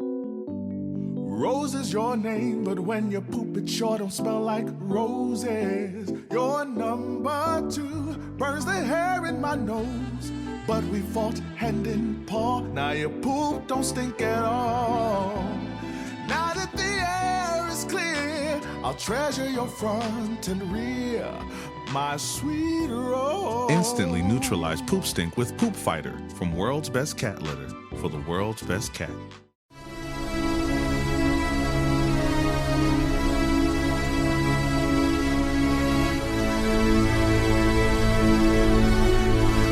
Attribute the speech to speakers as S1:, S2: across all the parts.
S1: Rose is your name, but when you poop it sure don't smell like roses. Your number 2 burns the hair in my nose, but we fought hand in paw. Now your poop don't stink at all. Now that the air is clear, I'll treasure your front and rear, my sweet Rose.
S2: Instantly neutralize poop stink with Poop Fighter from World's Best Cat Litter for the world's best cat.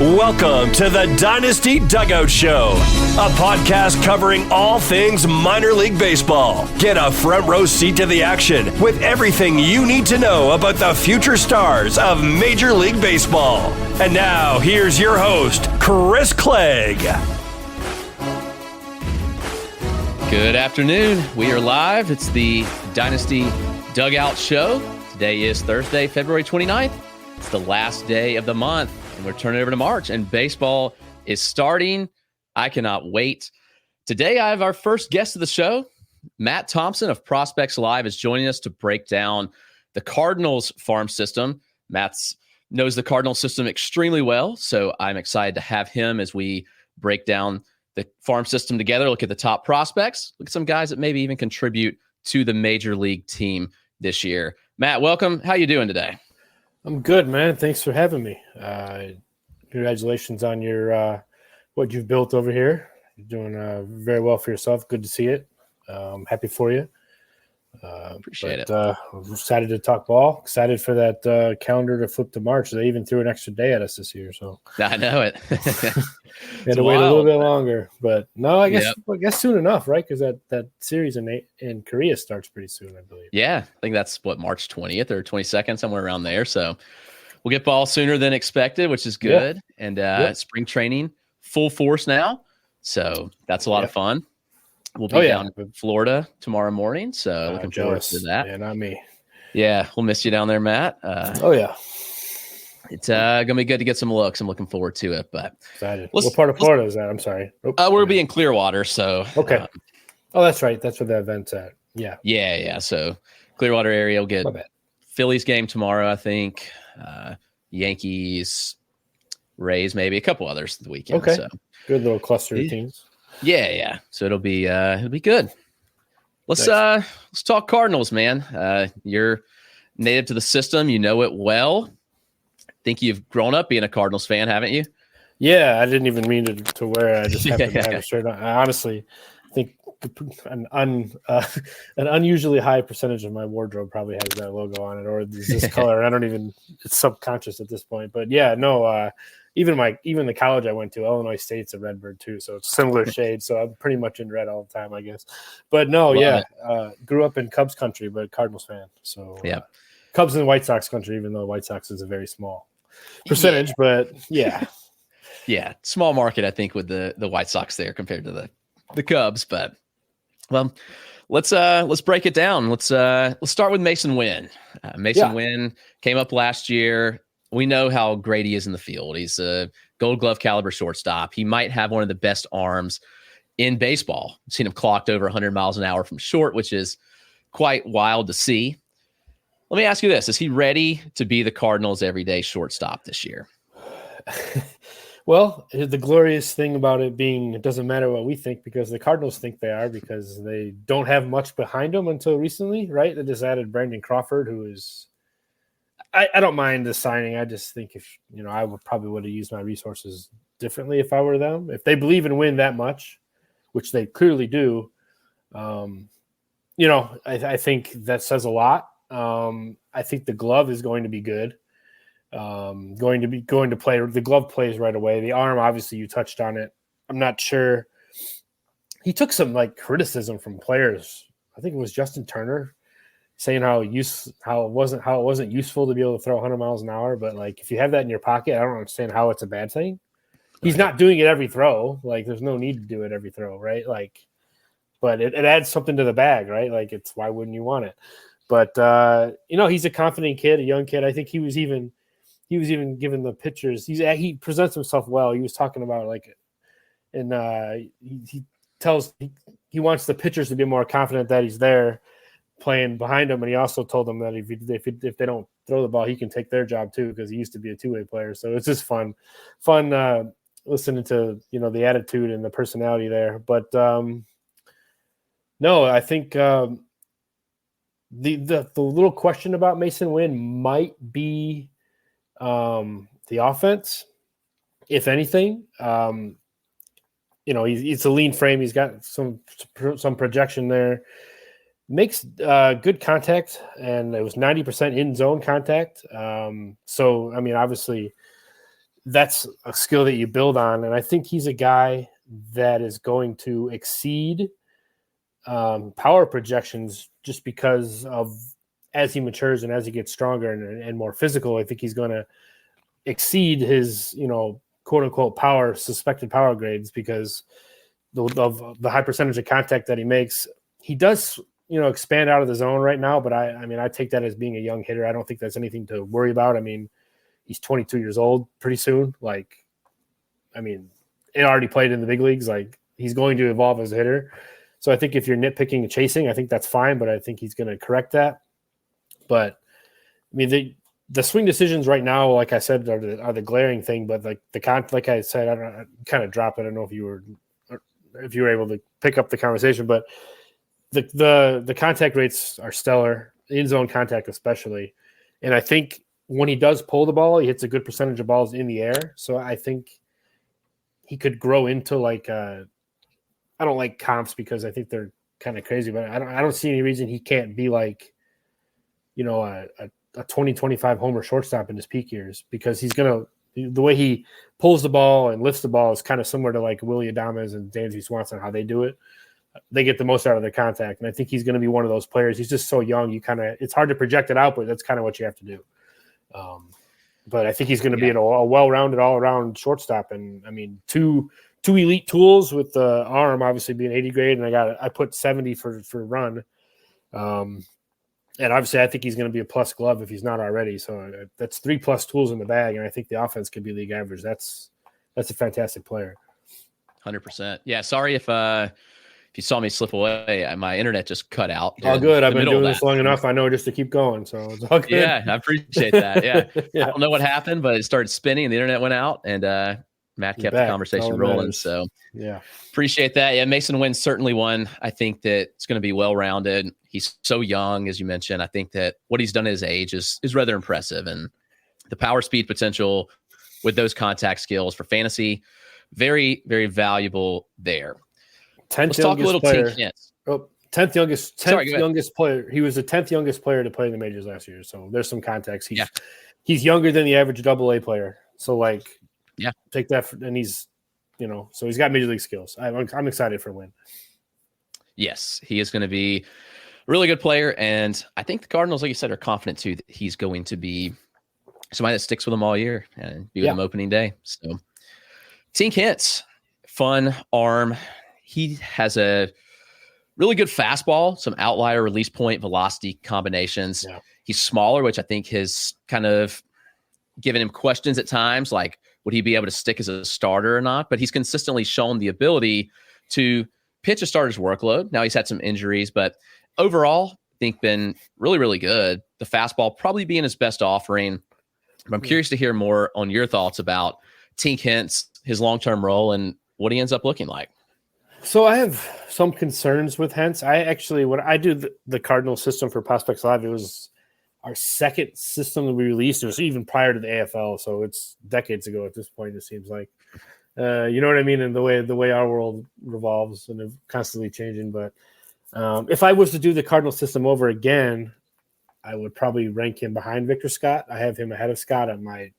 S3: Welcome to the Dynasty Dugout Show, a podcast covering all things minor league baseball. Get a front row seat to the action with everything you need to know about the future stars of Major League Baseball. And now, here's your host, Chris Clegg.
S4: Good afternoon. We are live. It's the Dynasty Dugout Show. Today is Thursday, February 29th. It's the last day of the month, and we're turning over to March, and baseball is starting. I cannot wait. Today, I have our first guest of the show. Matt Thompson of Prospects Live is joining us to break down the Cardinals farm system. Matt knows the Cardinals system extremely well, so I'm excited to have him as we break down the farm system together, look at the top prospects, look at some guys that maybe even contribute to the major league team this year. Matt, welcome. How you doing today?
S5: I'm good, man. Thanks for having me. Congratulations on your what you've built over here. You're doing very well for yourself. Good to see it. I'm happy for you.
S4: Appreciate it.
S5: I'm excited to talk ball. Excited for that calendar to flip to March. They even threw an extra day at us this year. So
S4: I know it.
S5: Had to wait a little bit longer, but no, I guess soon enough, right? Because that series in Korea starts pretty soon, I believe.
S4: Yeah, I think that's March 20th or 22nd, somewhere around there. So we'll get ball sooner than expected, which is good. Yeah. And spring training full force now, so that's a lot of fun. We'll be down in Florida tomorrow morning, so looking forward to that.
S5: Yeah, not me.
S4: Yeah, we'll miss you down there, Matt. It's going to be good to get some looks. I'm looking forward to it. But
S5: excited. What part of Florida is that? I'm sorry.
S4: We'll be in Clearwater, so
S5: okay. That's right. That's where the event's at. Yeah.
S4: Yeah. So Clearwater area will get Phillies game tomorrow, I think. Yankees, Rays, maybe a couple others the weekend.
S5: Okay.
S4: So
S5: good little cluster of teams.
S4: Yeah. So it'll be good. Let's talk Cardinals, man. You're native to the system. You know it well. I think you've grown up being a Cardinals fan, haven't you?
S5: Yeah, I didn't even mean to wear it. I just happened to have a shirt on. I honestly think an unusually high percentage of my wardrobe probably has that logo on it, or this color. I don't even. It's subconscious at this point. But yeah, no. Even the college I went to, Illinois State's a Redbird too, so it's similar shade. So I'm pretty much in red all the time, I guess. But no, grew up in Cubs country, but Cardinals fan. So Cubs and White Sox country, even though White Sox is a very small percentage, but yeah.
S4: Yeah, small market, I think, with the White Sox there compared to the Cubs. But let's break it down. Let's start with Mason Wynn. Wynn came up last year. We know how great he is in the field. He's a Gold Glove caliber shortstop. He might have one of the best arms in baseball. I've seen him clocked over 100 miles an hour from short, which is quite wild to see. Let me ask you this: is he ready to be the Cardinals' everyday shortstop this year?
S5: Well, the glorious thing about it being it doesn't matter what we think because the Cardinals think they are because they don't have much behind them until recently, right? They just added Brandon Crawford, who is I don't mind the signing. I just think if I would have used my resources differently if I were them. If they believe in Win that much, which they clearly do, I think that says a lot. I think the glove is going to be good. Going to play. The glove plays right away. The arm, obviously, you touched on it. I'm not sure. He took some criticism from players. I think it was Justin Turner saying how it wasn't useful to be able to throw 100 miles an hour. But if you have that in your pocket, I don't understand how it's a bad thing. He's not doing it every throw. There's no need to do it every throw, right? But it adds something to the bag, right? It's why wouldn't you want it? But he's a confident kid, a young kid. I think he was even given the pictures. He presents himself well. He was talking about he he wants the pitchers to be more confident that he's there playing behind him. And he also told them that if they don't throw the ball, he can take their job too, because he used to be a two-way player. So it's just fun listening to, the attitude and the personality there. But no, I think the little question about Mason Wynn might be the offense, if anything. He's a lean frame. He's got some projection there. Makes good contact, and it was 90% in zone contact. So, I mean, obviously, that's a skill that you build on. And I think he's a guy that is going to exceed power projections just because of as he matures and as he gets stronger and more physical. I think he's going to exceed his, quote unquote suspected power grades because of the high percentage of contact that he makes. He does, expand out of the zone right now, but I take that as being a young hitter. I don't think that's anything to worry about. I mean, he's 22 years old pretty soon. It already played in the big leagues. He's going to evolve as a hitter. So I think if you're nitpicking and chasing, I think that's fine, but I think he's going to correct that. But I mean, the swing decisions right now, like I said, are the glaring thing. But like I said, I kind of dropped it. I don't know if you were able to pick up the conversation, but the contact rates are stellar, in zone contact especially. And I think when he does pull the ball, he hits a good percentage of balls in the air. So I think he could grow into I don't like comps because I think they're kind of crazy, but I don't see any reason he can't be a 20-25 homer shortstop in his peak years, because the way he pulls the ball and lifts the ball is kind of similar to Willie Adames and Dansby Swanson, how they do it. They get the most out of their contact. And I think he's going to be one of those players. He's just so young. It's hard to project it out, but that's kind of what you have to do. But I think he's going to be a well-rounded all-around shortstop. And I mean, two elite tools with the arm, obviously being 80 grade. And I put 70 for run. And obviously I think he's going to be a plus glove if he's not already. So that's 3+ tools in the bag. And I think the offense could be league average. That's a fantastic player.
S4: 100%. Yeah. Sorry if you saw me slip away, my internet just cut out.
S5: All good. I've been doing this long enough. I know just to keep going. So it's all good.
S4: Yeah, I appreciate that. Yeah.
S5: Yeah.
S4: I don't know what happened, but it started spinning and the internet went out, and Matt kept the conversation rolling. So
S5: yeah,
S4: appreciate that. Yeah. Mason Wynn's certainly one. I think that it's going to be well-rounded. He's so young, as you mentioned. I think that what he's done at his age is rather impressive, and the power speed potential with those contact skills for fantasy, very, very valuable there.
S5: 10th
S4: Let's talk a little
S5: player.
S4: team.
S5: Oh, 10th youngest player. He was the 10th youngest player to play in the majors last year. So there's some context. He's younger than the average AA player. So take that. And he's, so he's got major league skills. I'm excited for Wynn.
S4: Yes, he is going to be a really good player. And I think the Cardinals, like you said, are confident too that he's going to be somebody that sticks with them all year and be with them opening day. So Tink Hintz, fun arm. He has a really good fastball, some outlier release point velocity combinations. Yeah. He's smaller, which I think has kind of given him questions at times, like would he be able to stick as a starter or not? But he's consistently shown the ability to pitch a starter's workload. Now he's had some injuries, but overall, I think been really, really good. The fastball probably being his best offering. But I'm curious to hear more on your thoughts about Tink Hintz, his long-term role, and what he ends up looking like.
S5: So I have some concerns with Hintz. When I do the Cardinal system for Prospects Live, it was our second system that we released. It was even prior to the AFL, so it's decades ago at this point. It seems like, you know what I mean, and the way our world revolves and it's constantly changing. But if I was to do the Cardinal system over again, I would probably rank him behind Victor Scott. I have him ahead of Scott on my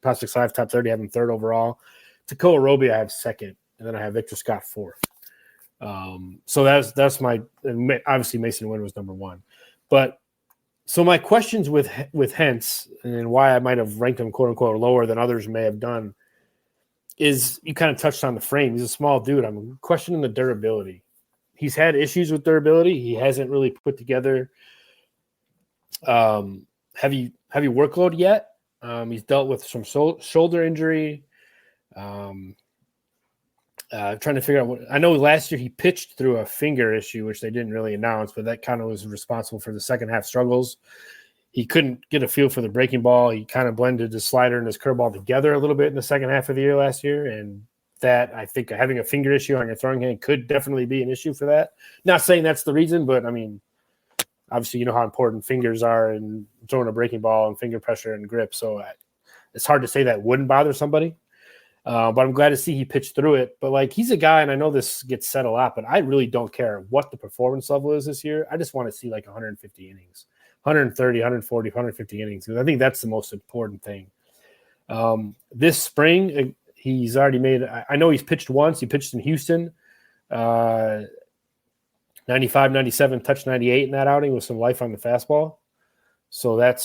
S5: Prospects Live top 30. I have him third overall. Tekoa Roby I have second, and then I have Victor Scott fourth. So that's my, obviously Mason Wynn was number one, but so my questions with Hintz and why I might have ranked him quote unquote lower than others may have done is you kind of touched on the frame. He's a small dude. I'm questioning the durability. He's had issues with durability. He hasn't really put together heavy workload yet. He's dealt with some shoulder injury. Trying to figure out I know last year he pitched through a finger issue, which they didn't really announce, but that kind of was responsible for the second half struggles. He couldn't get a feel for the breaking ball. He kind of blended his slider and his curveball together a little bit in the second half of the year last year. And that, I think, having a finger issue on your throwing hand could definitely be an issue for that. Not saying that's the reason, but I mean, obviously, you know how important fingers are in throwing a breaking ball and finger pressure and grip. So it's hard to say that wouldn't bother somebody. But I'm glad to see he pitched through it. But, like, he's a guy, and I know this gets said a lot, but I really don't care what the performance level is this year. I just want to see, like, 150 innings, 130, 140, 150 innings. Because I think that's the most important thing. This spring, he's already made – I know he's pitched once. He pitched in Houston, 95, 97, touched 98 in that outing with some life on the fastball. So it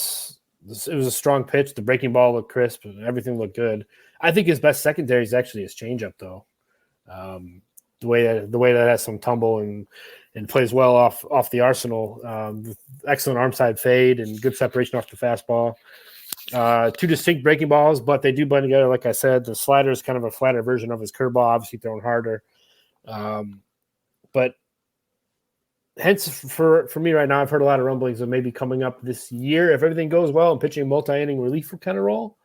S5: was a strong pitch. The breaking ball looked crisp and everything looked good. I think his best secondary is actually his changeup, though. The way that has some tumble and plays well off the arsenal. Excellent arm side fade and good separation off the fastball. Two distinct breaking balls, but they do blend together. Like I said, the slider is kind of a flatter version of his curveball, obviously thrown harder. But hence, for me right now, I've heard a lot of rumblings of maybe coming up this year. If everything goes well and pitching a multi-inning relief kind of role,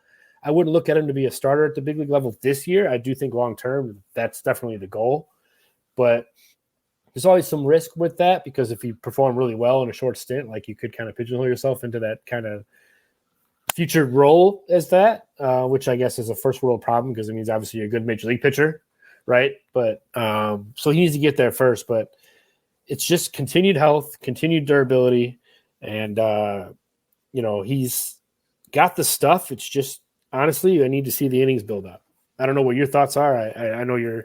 S5: I wouldn't look at him to be a starter at the big league level this year. I do think long-term, that's definitely the goal. But there's always some risk with that because if you perform really well in a short stint, like you could kind of pigeonhole yourself into that kind of future role as that, which I guess is a first world problem because it means obviously you're a good major league pitcher, right? But so he needs to get there first. But it's just continued health, continued durability, and he's got the stuff. It's just honestly, I need to see the innings build up. I don't know what your thoughts are. I know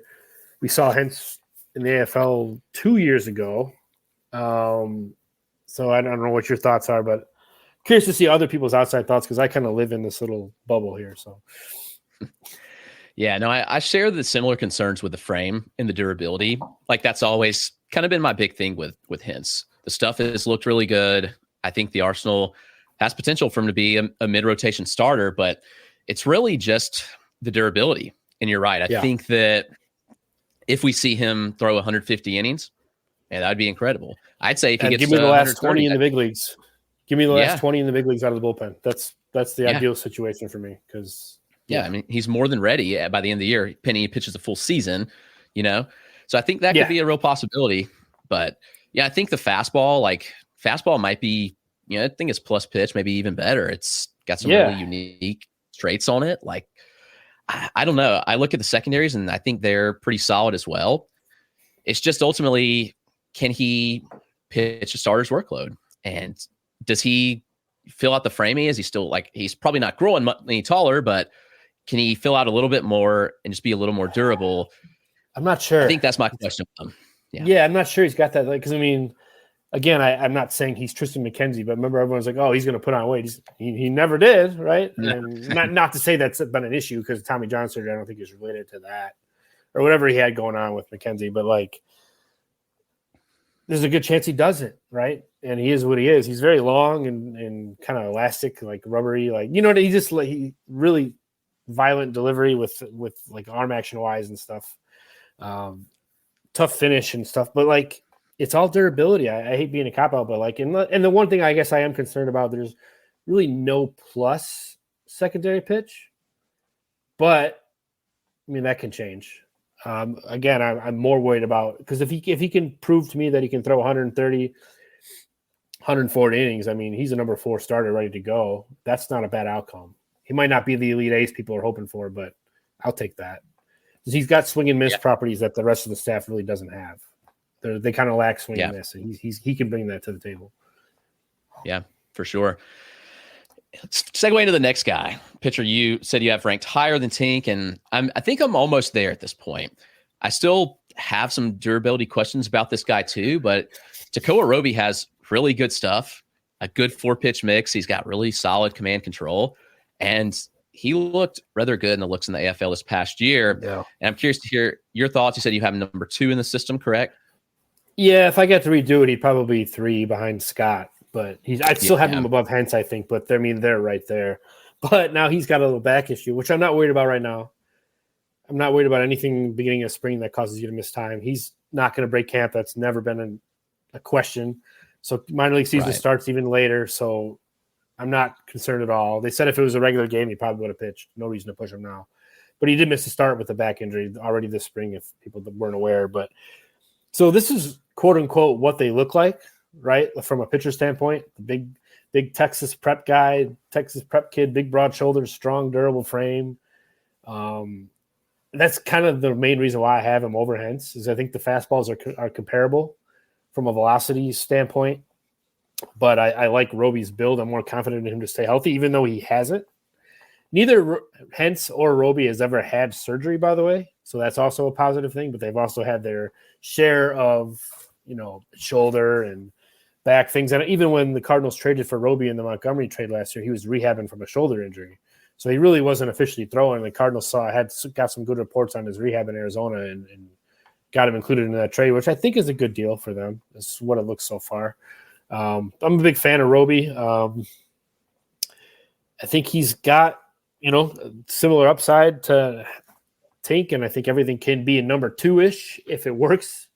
S5: we saw Hentz in the AFL 2 years ago. So I don't know what your thoughts are, but curious to see other people's outside thoughts because I kind of live in this little bubble here. So,
S4: yeah, no, I share the similar concerns with the frame and the durability. Like that's always kind of been my big thing with Hentz. The stuff has looked really good. I think the arsenal has potential for him to be a mid-rotation starter, but it's really just the durability. And you're right. I think that if we see him throw 150 innings, man, that'd be incredible. I'd say if he gets
S5: give me the last 20 in the big leagues. Give me the last 20 in the big leagues out of the bullpen. That's the ideal situation for me because
S4: I mean, he's more than ready by the end of the year. Penny pitches a full season, So I think that could be a real possibility. But yeah, I think the fastball might be, I think it's plus pitch, maybe even better. It's got some really unique traits on it. Like, I don't know. I look at the secondaries and I think they're pretty solid as well. It's just ultimately, can he pitch a starter's workload? And does he fill out the framing? Is he still he's probably not growing any taller, but can he fill out a little bit more and just be a little more durable?
S5: I'm not sure.
S4: I think that's my question.
S5: Yeah, I'm not sure he's got that. Because I mean, again, I'm not saying he's Tristan McKenzie, but remember everyone's like, oh, he's going to put on weight. He never did, right? And not to say that's been an issue because Tommy John surgery, I don't think is related to that or whatever he had going on with McKenzie. But there's a good chance he doesn't, right? And he is what he is. He's very long and kind of elastic, like rubbery, he really violent delivery with arm action wise and stuff. Tough finish and stuff, but it's all durability. I hate being a cop out, but and the one thing I guess I am concerned about, there's really no plus secondary pitch, but I mean that can change. Again, I'm more worried about because if he can prove to me that he can throw 130, 140 innings, I mean he's a number 4 starter ready to go. That's not a bad outcome. He might not be the elite ace people are hoping for, but I'll take that. He's got swing and miss properties that the rest of the staff really doesn't have. They kind of lack swing and miss, and he can bring that to the table. Yeah,
S4: for sure. Let's segue into the next guy. Pitcher you said you have ranked higher than Tink, and I think I'm almost there at this point. I still have some durability questions about this guy too, but Tekoa Roby has really good stuff, a good 4-pitch mix. He's got really solid command control, and he looked rather good in the looks in the AFL this past year. Yeah. And I'm curious to hear your thoughts. You said you have number 2 in the system, correct?
S5: Yeah, if I get to redo it, he'd probably be 3 behind Scott. But I'd still have him above Hentz, I think. But they're right there. But now he's got a little back issue, which I'm not worried about right now. I'm not worried about anything beginning of spring that causes you to miss time. He's not going to break camp. That's never been a question. So minor league season starts even later. So I'm not concerned at all. They said if it was a regular game, he probably would have pitched. No reason to push him now. But he did miss the start with a back injury already this spring, if people weren't aware. But so this is quote unquote what they look like, right? From a pitcher standpoint, the big Texas prep guy, Texas prep kid, big broad shoulders, strong, durable frame. That's kind of the main reason why I have him over Hentz, is I think the fastballs are comparable from a velocity standpoint. But I like Roby's build. I'm more confident in him to stay healthy, even though he hasn't. Neither Hentz or Roby has ever had surgery, by the way. So that's also a positive thing. But they've also had their share of, shoulder and back things. And even when the Cardinals traded for Roby in the Montgomery trade last year, he was rehabbing from a shoulder injury. So he really wasn't officially throwing. The Cardinals got some good reports on his rehab in Arizona and got him included in that trade, which I think is a good deal for them. That's what it looks so far. I'm a big fan of Roby. I think he's got, similar upside to Tink, and I think everything can be a number 2-ish if it works,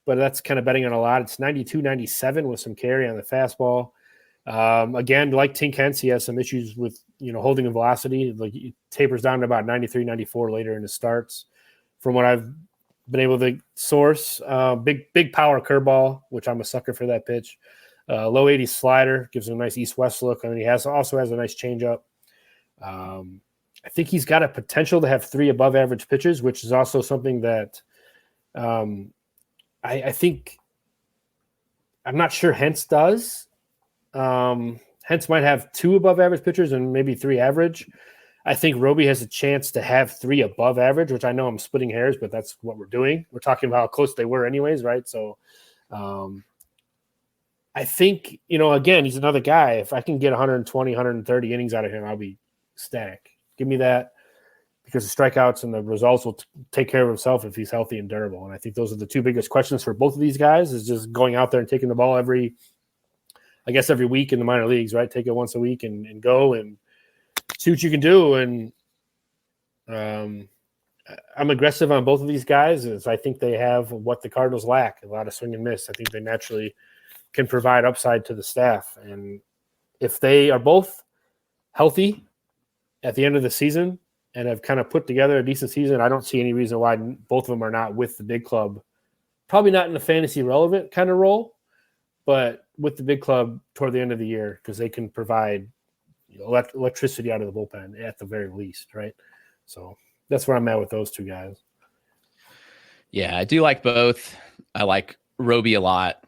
S5: but that's kind of betting on a lot. It's 92, 97 with some carry on the fastball. Again, like Tink Hentz, he has some issues with, holding a velocity. Like he tapers down to about 93, 94 later in his starts. From what I've been able to source, big power curveball, which I'm a sucker for that pitch. Low 80 slider gives him a nice east-west look, and he also has a nice changeup. I think he's got a potential to have 3 above-average pitches, which is also something that I think I'm not sure Hentz does. Hentz might have 2 above-average pitchers and maybe 3 average. I think Roby has a chance to have 3 above average, which I know I'm splitting hairs, but that's what we're doing. We're talking about how close they were anyways, right? So I think, again, he's another guy. If I can get 120, 130 innings out of him, I'll be ecstatic. Give me that, because the strikeouts and the results will take care of himself if he's healthy and durable. And I think those are the 2 biggest questions for both of these guys, is just going out there and taking the ball every week in the minor leagues, right? Take it once a week and go and see what you can do. And I'm aggressive on both of these guys, as I think they have what the Cardinals lack, a lot of swing and miss. I think they naturally can provide upside to the staff. And if they are both healthy at the end of the season and have kind of put together a decent season, I don't see any reason why both of them are not with the big club. Probably not in a fantasy relevant kind of role, but with the big club toward the end of the year, because they can provide electricity out of the bullpen at the very least, right? So that's where I'm at with those 2 guys.
S4: Yeah, I do like both. I like Roby a lot.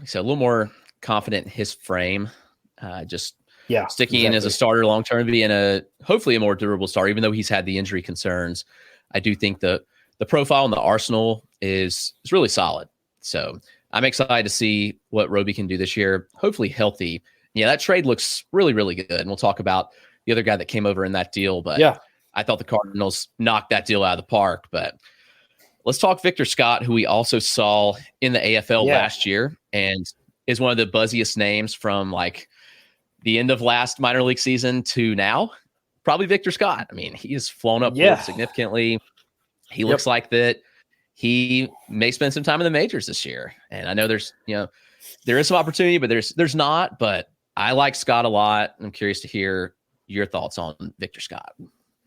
S4: So a little more confident in his frame. Sticking in as a starter long term, being hopefully a more durable starter, even though he's had the injury concerns. I do think the profile and the arsenal is really solid. So I'm excited to see what Roby can do this year. Hopefully healthy. Yeah, that trade looks really, really good. And we'll talk about the other guy that came over in that deal. But yeah, I thought the Cardinals knocked that deal out of the park. But let's talk Victor Scott, who we also saw in the AFL last year and is one of the buzziest names from like the end of last minor league season to now. Probably Victor Scott. I mean, he has flown up significantly. He looks like that he may spend some time in the majors this year. And I know there is some opportunity, but there's not. But I like Scott a lot. I'm curious to hear your thoughts on Victor Scott.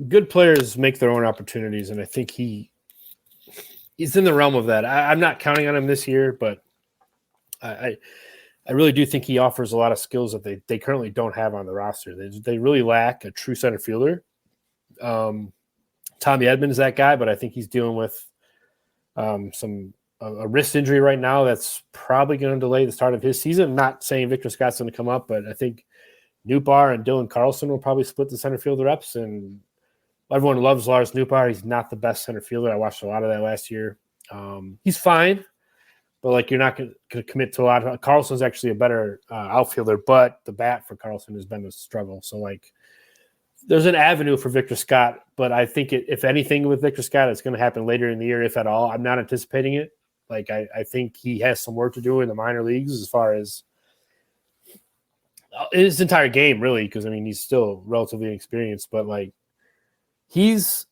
S5: Good players make their own opportunities, and I think he's in the realm of that. I'm not counting on him this year, but I really do think he offers a lot of skills that they currently don't have on the roster. They really lack a true center fielder. Tommy Edman is that guy, but I think he's dealing with a wrist injury right now that's probably going to delay the start of his season. I'm not saying Victor Scott's going to come up, but I think Newbar and Dylan Carlson will probably split the center field reps, and everyone loves Lars Newbar. He's not the best center fielder. I watched a lot of that last year. He's fine, but like you're not going to commit to a lot. Carlson's actually a better outfielder, but the bat for Carlson has been a struggle. So like there's an avenue for Victor Scott, but I think if anything with Victor Scott, it's going to happen later in the year, if at all. I'm not anticipating it. Like I think he has some work to do in the minor leagues as far as his entire game, really, because I mean he's still relatively inexperienced, but like he's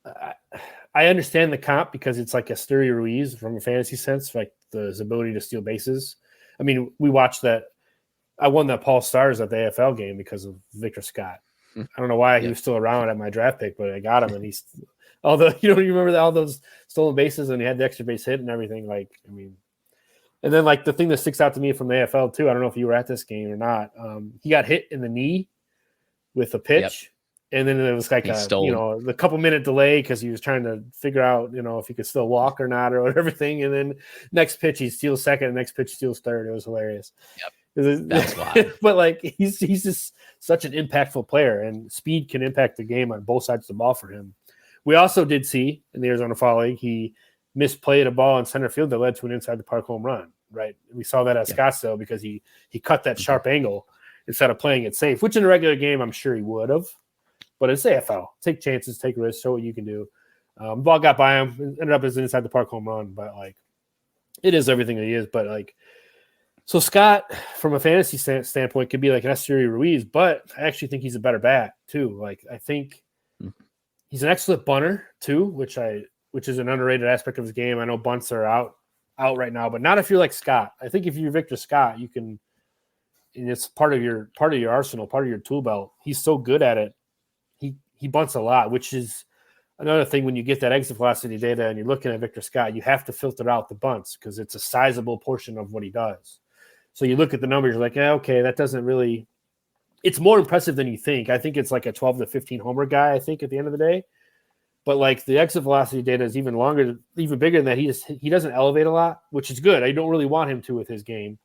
S5: I understand the comp because it's like Asturi Ruiz from a fantasy sense, like his ability to steal bases. I mean, we watched that. I won that Paul Stars at the AFL game because of Victor Scott. I don't know why he was still around at my draft pick, but I got him, and he's although you remember all those stolen bases and he had the extra base hit and everything. Like, I mean, and then like the thing that sticks out to me from the AFL too. I don't know if you were at this game or not. He got hit in the knee with a pitch, and then it was like the couple minute delay because he was trying to figure out if he could still walk or not or everything. And then next pitch he steals second, and next pitch steals third. It was hilarious.
S4: Yep. That's wild.
S5: But like he's just such an impactful player, and speed can impact the game on both sides of the ball for him. We also did see in the Arizona Fall League he misplayed a ball in center field that led to an inside the park home run. Right, we saw that at Scottsdale because he cut that sharp angle instead of playing it safe, which in a regular game I'm sure he would have. But it's AFL. Take chances, take risks, show what you can do. Ball got by him, ended up as an inside the park home run, but like it is everything that he is. But like. So Scott, from a fantasy standpoint, could be like an Asturi Ruiz, but I actually think he's a better bat too. Like I think he's an excellent bunter too, which is an underrated aspect of his game. I know bunts are out right now, but not if you're like Scott. I think if you're Victor Scott, you can, and it's part of your arsenal, part of your tool belt. He's so good at it. He bunts a lot, which is another thing when you get that exit velocity data and you're looking at Victor Scott, you have to filter out the bunts because it's a sizable portion of what he does. So you look at the numbers, you're like, okay, that doesn't really – it's more impressive than you think. I think it's like a 12 to 15 homer guy, I think, at the end of the day. But, like, the exit velocity data is even longer, even bigger than that. He doesn't elevate a lot, which is good. I don't really want him to with his game.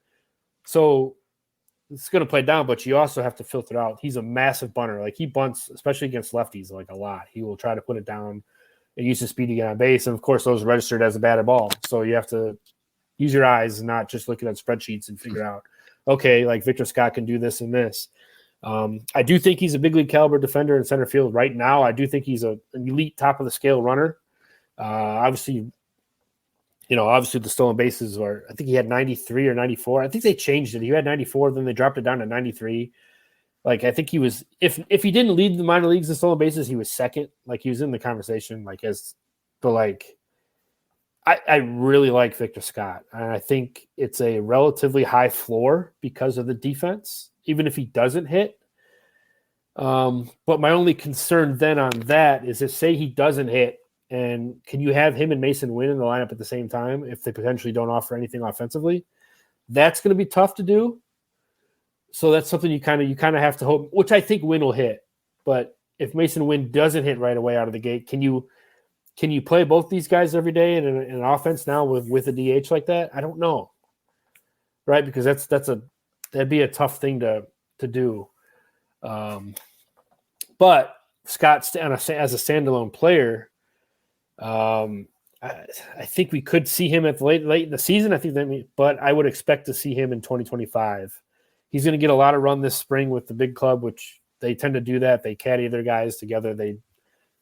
S5: So it's going to play down, but you also have to filter out. He's a massive bunter. Like, he bunts, especially against lefties, like, a lot. He will try to put it down and use his speed to get on base. And, of course, those are registered as a batted ball. So you have to – use your eyes and not just looking at spreadsheets and figure out, okay, like Victor Scott can do this and this. I do think he's a big league caliber defender in center field right now. I do think he's an elite top of the scale runner. Obviously the stolen bases are, I think he had 93 or 94. I think they changed it. He had 94, then they dropped it down to 93. Like, I think he was, if he didn't lead the minor leagues in stolen bases, he was second. Like, he was in the conversation, I really like Victor Scott, and I think it's a relatively high floor because of the defense, even if he doesn't hit. But my only concern then on that is if, say, he doesn't hit, and can you have him and Mason Wynn in the lineup at the same time if they potentially don't offer anything offensively? That's going to be tough to do. So that's something you kind of have to hope, which I think Wynn will hit. But if Mason Wynn doesn't hit right away out of the gate, can you play both these guys every day in an offense now with a DH like that? I don't know, right? Because that'd be a tough thing to do. But Scott, as a standalone player, I think we could see him at late in the season. But I would expect to see him in 2025. He's going to get a lot of run this spring with the big club, which they tend to do that. They caddy their guys together.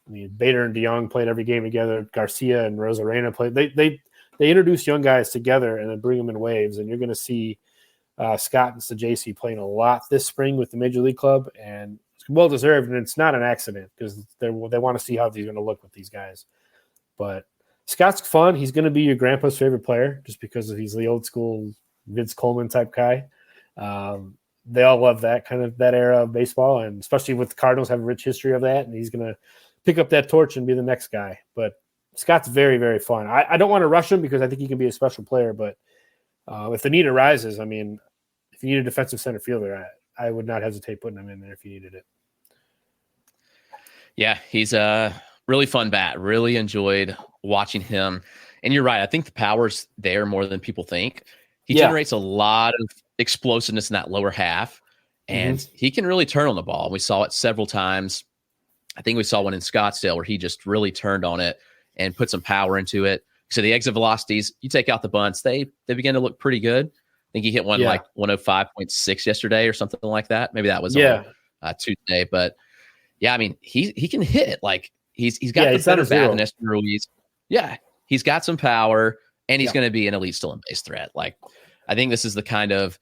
S5: Bader and DeYoung played every game together. Garcia and Rosarena played. They introduce young guys together and then bring them in waves. And you're going to see Scott and Sajaci playing a lot this spring with the Major League Club, and it's well deserved. And it's not an accident because they want to see how he's going to look with these guys. But Scott's fun. He's going to be your grandpa's favorite player just because he's the old school Vince Coleman type guy. They all love that era of baseball, and especially with the Cardinals have a rich history of that. And he's going to pick up that torch and be the next guy. But Scott's very, very fun. I don't want to rush him because I think he can be a special player, but if the need arises, I mean, if you need a defensive center fielder, I would not hesitate putting him in there if you needed it.
S4: Yeah, he's a really fun bat. Really enjoyed watching him. And you're right. I think the power's there more than people think. He generates a lot of explosiveness in that lower half, and he can really turn on the ball. We saw it several times. I think we saw one in Scottsdale where he just really turned on it and put some power into it. So the exit velocities, you take out the bunts, they begin to look pretty good. I think he hit one like 105.6 yesterday or something like that. Maybe that was on Tuesday. But yeah, I mean, he can hit. Like he's got the better bat than Esther Ruiz. Yeah, he's got some power, and he's going to be an elite stolen base threat. Like, I think this is the kind of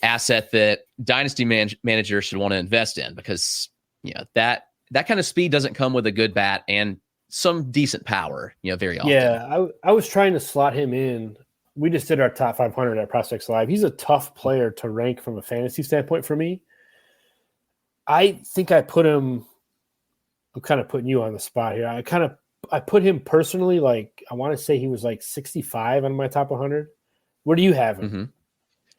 S4: asset that dynasty managers should want to invest in because that kind of speed doesn't come with a good bat and some decent power, very often.
S5: Yeah, I was trying to slot him in. We just did our top 500 at Prospects Live. He's a tough player to rank from a fantasy standpoint for me. I think I put him – I'm kind of putting you on the spot here. I put him personally, like, I want to say he was like 65 on my top 100. Where do you have him?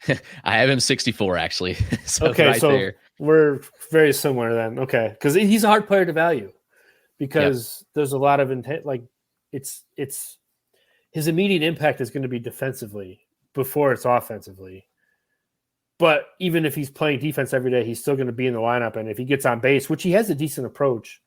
S4: Mm-hmm. I have him 64, actually. So
S5: okay,
S4: right
S5: so
S4: there.
S5: We're very similar then. Okay, because he's a hard player to value because there's a lot of intent. Like, it's his immediate impact is going to be defensively before it's offensively. But even if he's playing defense every day, he's still going to be in the lineup. And if he gets on base, which he has a decent approach,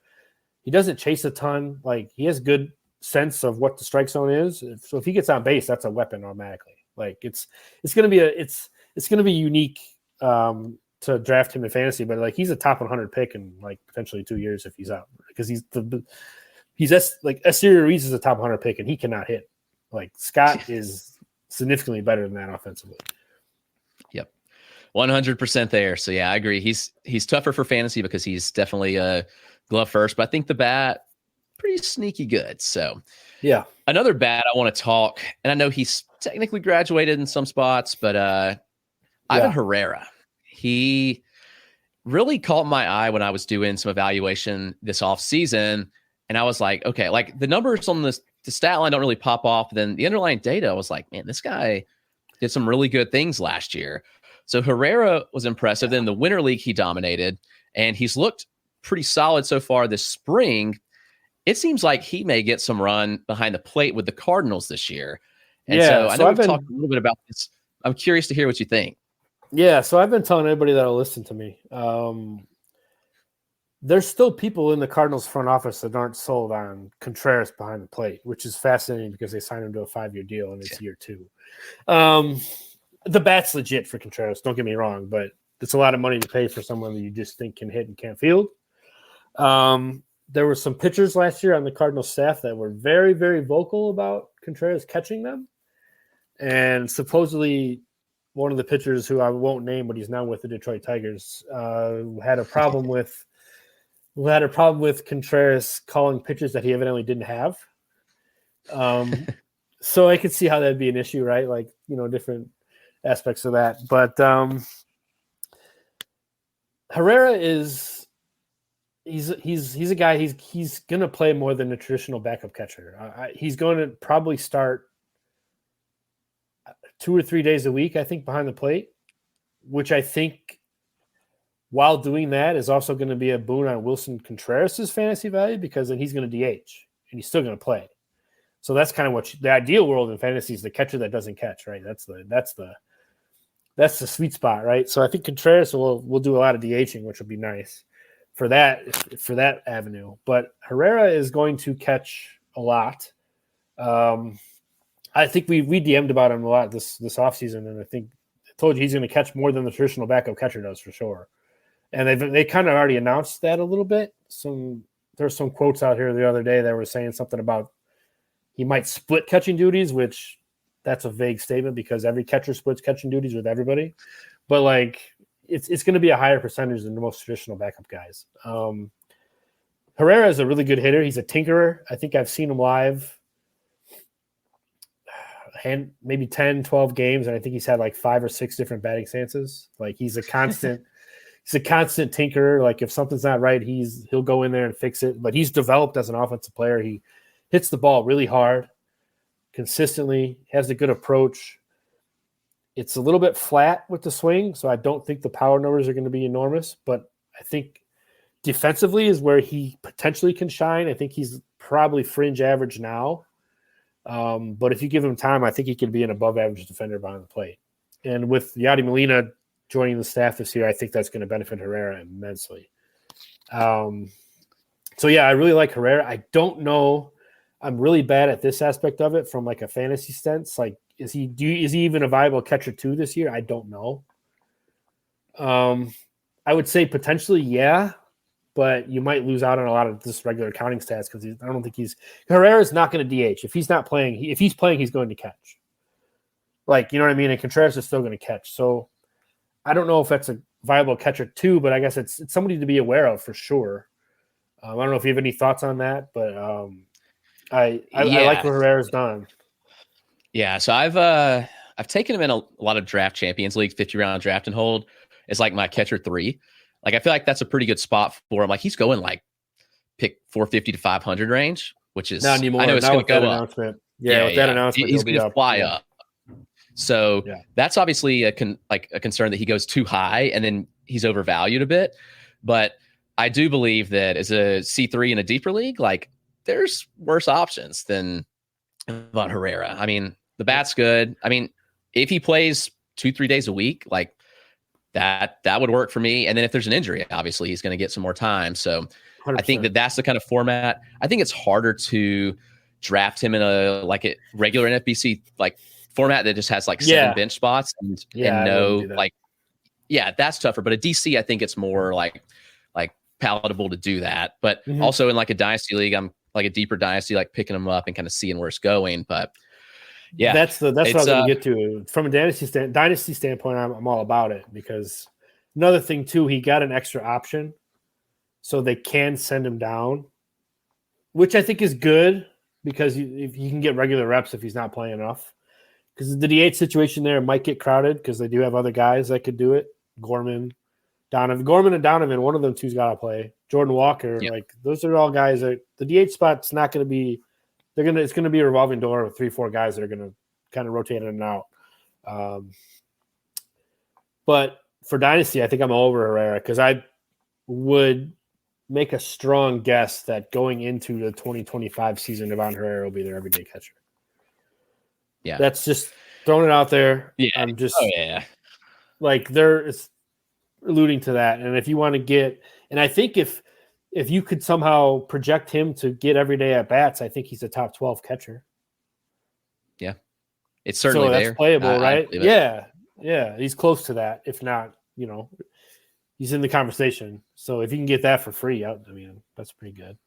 S5: he doesn't chase a ton. Like, he has good sense of what the strike zone is. So if he gets on base, that's a weapon automatically. Like, it's going to be unique to draft him in fantasy. But like, he's a top 100 pick in like potentially 2 years if he's out, because Exterior Reeds is a top 100 pick and he cannot hit. Like, Scott is significantly better than that offensively.
S4: Yep. 100% there. So yeah, I agree. He's tougher for fantasy because he's definitely a glove first, but I think the bat pretty sneaky good. So
S5: yeah,
S4: another bat I want to talk, and I know he's technically graduated in some spots, but Ivan Herrera, he really caught my eye when I was doing some evaluation this offseason. And I was like, okay, like the numbers on the stat line don't really pop off. Then the underlying data, I was like, man, this guy did some really good things last year. So Herrera was impressive. Then the Winter League, he dominated, and he's looked pretty solid so far this spring. It seems like he may get some run behind the plate with the Cardinals this year. And so I know we've talked a little bit about this. I'm curious to hear what you think.
S5: Yeah, so I've been telling everybody that'll listen to me. There's still people in the Cardinals front office that aren't sold on Contreras behind the plate, which is fascinating because they signed him to a 5-year deal and it's year 2. The bat's legit for Contreras, don't get me wrong, but it's a lot of money to pay for someone that you just think can hit and can't field. There were some pitchers last year on the Cardinals staff that were very, very vocal about Contreras catching them. And supposedly one of the pitchers, who I won't name, but he's now with the Detroit Tigers, had a problem with Contreras calling pitches that he evidently didn't have. So I could see how that'd be an issue, right? Like, different aspects of that. But Herrera he's a guy, he's going to play more than a traditional backup catcher. He's going to probably start 2 or 3 days a week, I think, behind the plate, which I think, while doing that, is also going to be a boon on Wilson Contreras' fantasy value, because then he's going to DH and he's still going to play. So that's kind of what the ideal world in fantasy is, the catcher that doesn't catch, right? That's the sweet spot, right? So I think Contreras will do a lot of DHing, which will be nice for that avenue. But Herrera is going to catch a lot. I think we DM'd about him a lot this offseason, and I think I told you he's going to catch more than the traditional backup catcher does for sure. And they kind of already announced that a little bit. There's some quotes out here the other day that were saying something about he might split catching duties, which that's a vague statement because every catcher splits catching duties with everybody. But like it's going to be a higher percentage than the most traditional backup guys. Herrera is a really good hitter. He's a tinkerer. I think I've seen him live maybe 10, 12 games, and I think he's had like 5 or 6 different batting stances. Like he's a constant tinkerer. Like if something's not right, he'll go in there and fix it. But he's developed as an offensive player. He hits the ball really hard, consistently, has a good approach. It's a little bit flat with the swing, so I don't think the power numbers are going to be enormous. But I think defensively is where he potentially can shine. I think he's probably fringe average now. But if you give him time, I think he could be an above-average defender behind the plate. And with Yadi Molina joining the staff this year, I think that's going to benefit Herrera immensely. So, yeah, I really like Herrera. I don't know. I'm really bad at this aspect of it from like a fantasy sense. Like, is he even a viable catcher 2 this year? I don't know. I would say potentially, yeah, but you might lose out on a lot of this regular counting stats because I don't think Herrera's not going to DH. If he's not playing, if he's playing, he's going to catch. Like, you know what I mean? And Contreras is still going to catch. So I don't know if that's a viable catcher 2, but I guess it's somebody to be aware of for sure. I don't know if you have any thoughts on that, but I like what Herrera's done.
S4: Yeah, so I've taken him in a lot of draft champions leagues, 50-round draft and hold. It's like my catcher 3. Like I feel like that's a pretty good spot for him. Like he's going like pick 450 to 500 range, which is
S5: not anymore.
S4: I know it's going to go up.
S5: Yeah, with that announcement,
S4: he's going to fly
S5: yeah.
S4: up. So that's obviously a concern that he goes too high and then he's overvalued a bit. But I do believe that as a C3 in a deeper league, like there's worse options than Von Herrera. I mean, the bat's good. I mean, if he plays 2-3 days a week, like that would work for me. And then if there's an injury, obviously he's going to get some more time. So 100%. I think that's the kind of format. I think it's harder to draft him in a regular NFBC like format that just has like 7 bench spots and no like, that's tougher. But a DC, I think it's more like palatable to do that. But also in like a dynasty league, I'm like a deeper dynasty, like picking them up and kind of seeing where it's going. But
S5: that's what I was going to get to. From a dynasty standpoint, I'm all about it, because another thing too, he got an extra option, so they can send him down, which I think is good, because if you can get regular reps if he's not playing enough. Because the DH situation there might get crowded because they do have other guys that could do it. Gorman and Donovan, one of them two's got to play. Jordan Walker, like those are all guys that the DH spot's not going to be. It's going to be a revolving door with 3-4 guys that are going to kind of rotate in and out. But for dynasty, I think I'm over Herrera, because I would make a strong guess that going into the 2025 season, Von Herrera will be their everyday catcher.
S4: Yeah,
S5: that's just throwing it out there.
S4: Yeah,
S5: I'm just like they're alluding to that. And if you want to get, and I think if you could somehow project him to get every day at bats, I think he's a top 12 catcher.
S4: Yeah, it's certainly
S5: that's
S4: there.
S5: Playable, right? Yeah, he's close to that. If not, he's in the conversation. So if you can get that for free, I mean, that's pretty good.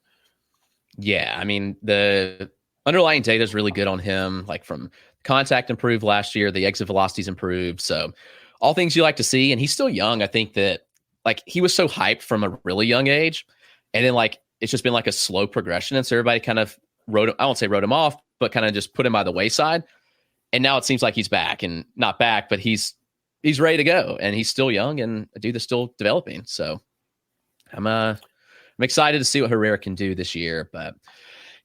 S4: Yeah, I mean, the underlying data is really good on him. Like from contact improved last year, the exit velocity's improved. So all things you like to see. And he's still young. I think that like he was so hyped from a really young age. And then like it's just been like a slow progression. And so everybody kind of wrote him off, but kind of just put him by the wayside. And now it seems like he's back, and not back, but he's ready to go, and he's still young and a dude that's still developing. So I'm excited to see what Herrera can do this year, but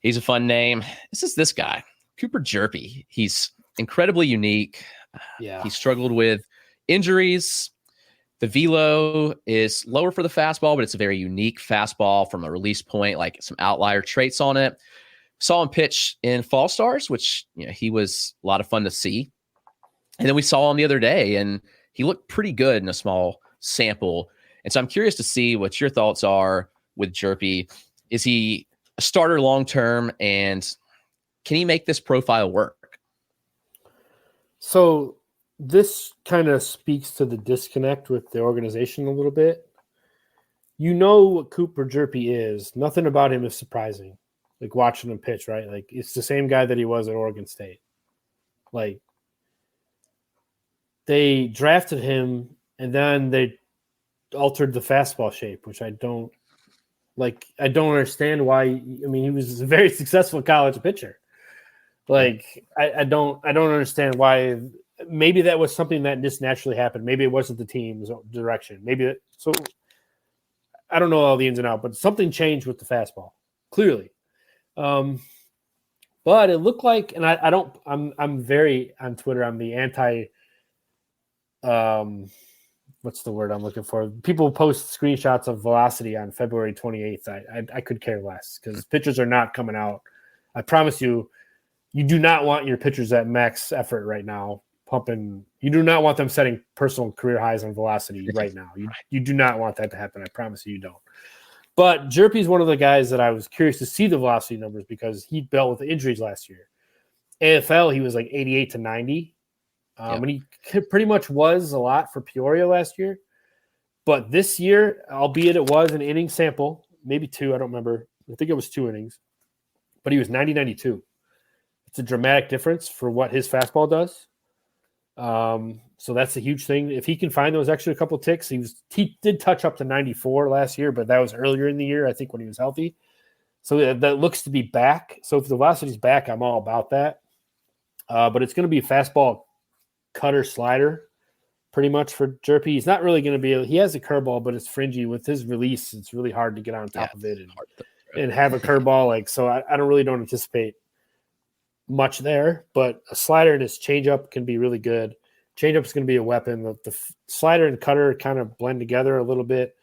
S4: he's a fun name. This guy, Cooper Jerpy. He's incredibly unique.
S5: Yeah.
S4: He struggled with injuries. The velo is lower for the fastball, but it's a very unique fastball from a release point, like some outlier traits on it. Saw him pitch in Fall Stars, which he was a lot of fun to see. And then we saw him the other day, and he looked pretty good in a small sample. And so I'm curious to see what your thoughts are with Jerpy. Is he a starter long-term, and can he make this profile work?
S5: So this kind of speaks to the disconnect with the organization a little bit. You know what Cooper Jerpy is. Nothing about him is surprising. Like watching him pitch, right? Like it's the same guy that he was at Oregon State. Like they drafted him and then they altered the fastball shape, which I don't understand why. I mean, he was a very successful college pitcher. Like I don't understand why. Maybe that was something that just naturally happened. Maybe it wasn't the team's direction. So I don't know all the ins and outs, but something changed with the fastball, clearly. But it looked like, and I'm very on Twitter. I'm the anti, what's the word I'm looking for? People post screenshots of velocity on February 28th. I could care less, because pitchers are not coming out. I promise you, you do not want your pitchers at max effort right now, pumping. You do not want them setting personal career highs on velocity right now. You do not want that to happen. I promise you don't. But Jerpy is one of the guys that I was curious to see the velocity numbers, because he dealt with injuries last year. AFL, he was like 88 to 90. And he pretty much was a lot for Peoria last year. But this year, albeit it was an inning sample, maybe 2, I don't remember. I think it was 2 innings. But he was 90-92. It's a dramatic difference for what his fastball does. So that's a huge thing. If he can find those extra couple ticks, he did touch up to 94 last year, but that was earlier in the year, I think, when he was healthy. So that looks to be back. So if the velocity's back, I'm all about that. But it's going to be a fastball, cutter, slider, pretty much for Jerpy. He's not really going to be. He has a curveball, but it's fringy. With his release, it's really hard to get on top of it and have a curveball. So I don't anticipate much there. But a slider and his changeup can be really good. Changeup is going to be a weapon. The slider and cutter kind of blend together a little bit.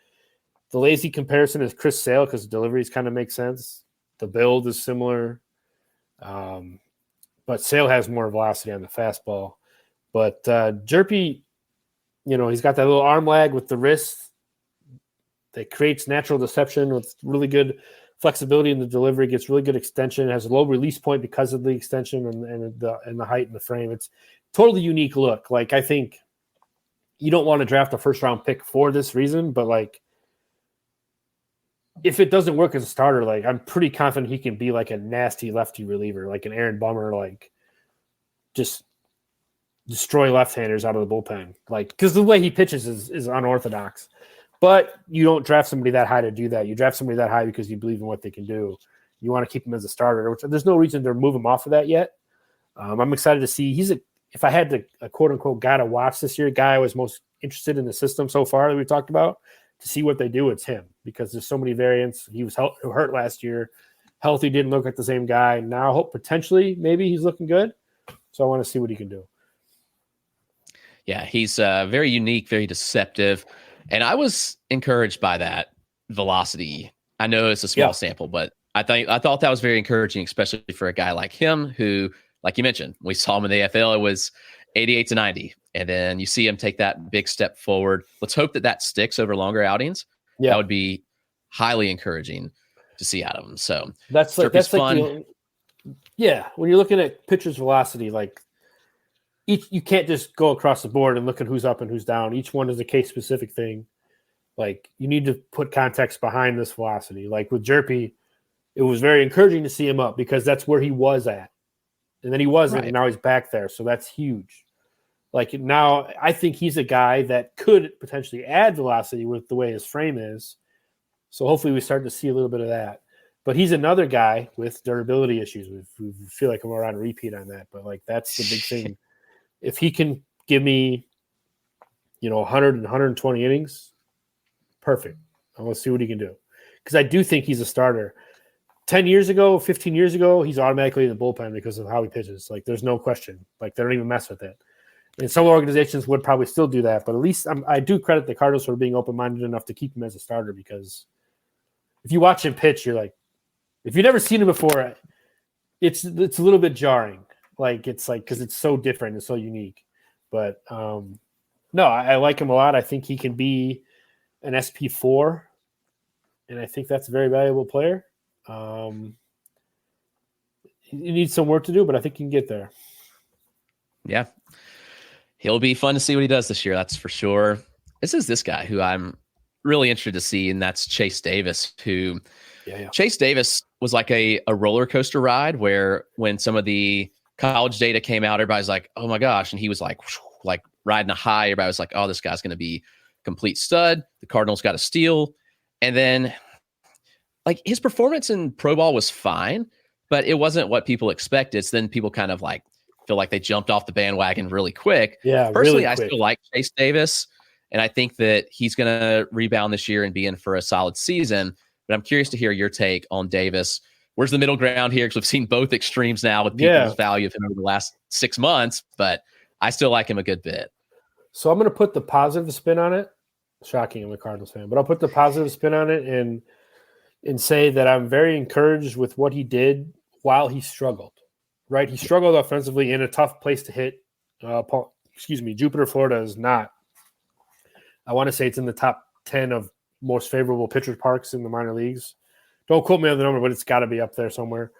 S5: The lazy comparison is Chris Sale because the deliveries kind of make sense. The build is similar. But Sale has more velocity on the fastball. But Jerpy, he's got that little arm lag with the wrist that creates natural deception with really good flexibility in the delivery, gets really good extension, has a low release point because of the extension and the height and the frame. It's totally unique look. Like, I think you don't want to draft a first-round pick for this reason, but, like, if it doesn't work as a starter, like, I'm pretty confident he can be like a nasty lefty reliever, like an Aaron Bummer, like just destroy left-handers out of the bullpen. Like, because the way he pitches is unorthodox. But you don't draft somebody that high to do that. You draft somebody that high because you believe in what they can do. You want to keep him as a starter, which there's no reason to move him off of that yet. I'm excited to see. If I had a quote-unquote guy to watch this year, guy I was most interested in the system so far that we talked about, to see what they do, it's him, because there's so many variants. He was hurt last year. Healthy, didn't look like the same guy. Now I hope potentially maybe he's looking good. So I want to see what he can do.
S4: Yeah, he's very unique, very deceptive. And I was encouraged by that velocity. I know it's a small sample, but I thought that was very encouraging, especially for a guy like him who, like you mentioned, we saw him in the AFL. It was 88 to 90. And then you see him take that big step forward. Let's hope that sticks over longer outings. Yeah. That would be highly encouraging to see out of him. So
S5: that's fun. When you're looking at pitcher's velocity, like you can't just go across the board and look at who's up and who's down. Each one is a case specific thing. Like, you need to put context behind this velocity. Like with Jerpy, it was very encouraging to see him up because that's where he was at. And then he wasn't, and now he's back there. So that's huge. Like, now I think he's a guy that could potentially add velocity with the way his frame is. So hopefully we start to see a little bit of that. But he's another guy with durability issues. We feel like we're on repeat on that. But, like, that's the big thing. If he can give me, 100 and 120 innings, perfect. I want to see what he can do. Because I do think he's a starter. 10 years ago, 15 years ago, he's automatically in the bullpen because of how he pitches. Like, there's no question. Like, they don't even mess with it. And some organizations would probably still do that. But at least I do credit the Cardinals for being open-minded enough to keep him as a starter, because if you watch him pitch, you're like, if you've never seen him before, it's a little bit jarring. Like, it's like, because it's so different and so unique. But no, I like him a lot. I think he can be an SP4, and I think that's a very valuable player. He needs some work to do, but I think he can get there.
S4: Yeah. He'll be fun to see what he does this year. That's for sure. This guy who I'm really interested to see, and that's Chase Davis, who Chase Davis was like a roller coaster ride, where when some of the college data came out, everybody's like, oh my gosh. And he was like riding a high. Everybody was like, oh, this guy's going to be complete stud. The Cardinals got a steal. And then, like, his performance in pro ball was fine, but it wasn't what people expected. So then people kind of like feel like they jumped off the bandwagon really quick.
S5: Yeah.
S4: Personally,
S5: really quick.
S4: I still like Chase Davis, and I think that he's going to rebound this year and be in for a solid season. But I'm curious to hear your take on Davis. Where's the middle ground here? Because we've seen both extremes now with people's value of him over the last 6 months, but I still like him a good bit.
S5: So I'm going to put the positive spin on it. Shocking, I'm a Cardinals fan, but I'll put the positive spin on it and say that I'm very encouraged with what he did while he struggled. Right, he struggled offensively in a tough place to hit. Jupiter, Florida is not. I want to say it's in the top 10 of most favorable pitcher parks in the minor leagues. Don't quote me on the number, but it's got to be up there somewhere.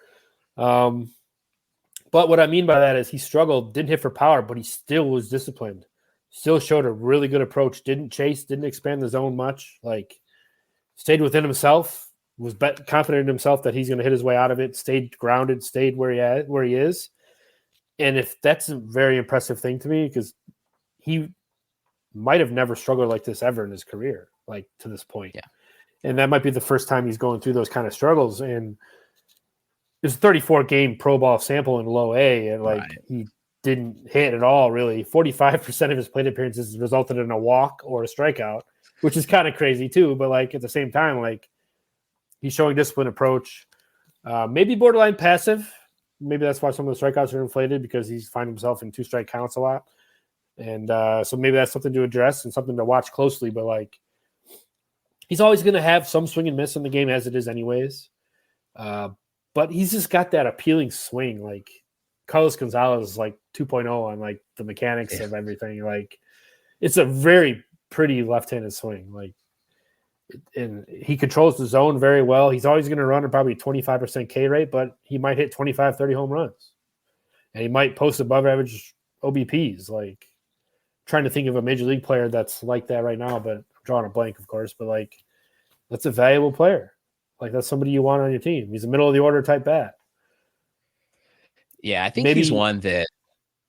S5: But what I mean by that is he struggled, didn't hit for power, but he still was disciplined. Still showed a really good approach. Didn't chase, didn't expand the zone much. Like, stayed within himself. Was confident in himself that he's going to hit his way out of it. Stayed grounded. Stayed where he is. And if that's a very impressive thing to me, because he might have never struggled like this ever in his career, like, to this point.
S4: Yeah.
S5: And that might be the first time he's going through those kind of struggles. And there's a 34-game pro ball sample in low A, and he didn't hit at all, really. 45% of his plate appearances resulted in a walk or a strikeout, which is kind of crazy too. But like at the same time, like he's showing disciplined approach, maybe borderline passive. Maybe that's why some of the strikeouts are inflated, because he's finding himself in 2-strike counts a lot. And so maybe that's something to address and something to watch closely. But like, he's always going to have some swing and miss in the game, as it is anyways. But he's just got that appealing swing. Like Carlos Gonzalez is like 2.0 on like the mechanics of everything. Like it's a very pretty left-handed swing. Like, and he controls the zone very well. He's always going to run at probably 25% K rate, but he might hit 25, 30 home runs. And he might post above average OBPs. Like, trying to think of a major league player that's like that right now, but I'm drawing a blank, of course. But like, that's a valuable player. Like, that's somebody you want on your team. He's a middle of the order type bat.
S4: Yeah, I think he's one that